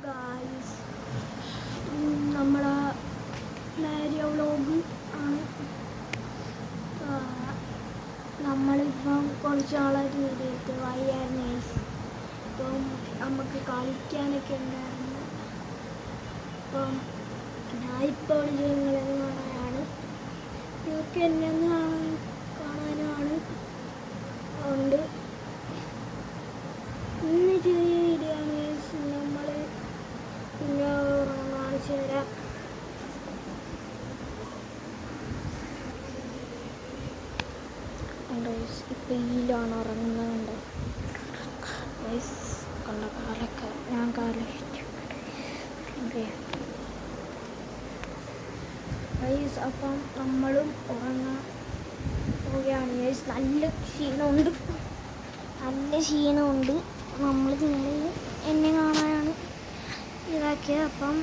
Guys, നമ്മളെ നേരിയ vlog ആണ്. നമ്മളിപ്പം കുറച്ച് നാളായിട്ട് വീഡിയോ വയ്യായിരുന്നു ഗൈസ്. ഇപ്പം നമുക്ക് കളിക്കാനൊക്കെ ഉണ്ടായിരുന്നു. അപ്പം ഞാനിപ്പോൾ നിങ്ങളെന്ന് കാണാനാണ്, നിങ്ങൾക്ക് എന്നെ ഒന്ന് കാണാനാണ്. അതുകൊണ്ട് ഇന്ന് ചെറിയ വീഡിയോ ആണ് ഗൈസ്. നമ്മൾ പിന്നെ കാണിച്ചു തരാം. ഇപ്പം ഈലാണ് ഉറങ്ങുന്നുണ്ട് ഗൈസ്. കണ്ട കാലൊക്കെ ഞാൻ കാലൊക്കെ ഗൈസ്. അപ്പം നമ്മളും ഉറങ്ങാൻ പോവുകയാണ് ഗൈസ്. നല്ല ക്ഷീണമുണ്ട്. നമ്മൾ എന്നെ കാണാനാണ് ഇതാക്കിയത്. അപ്പം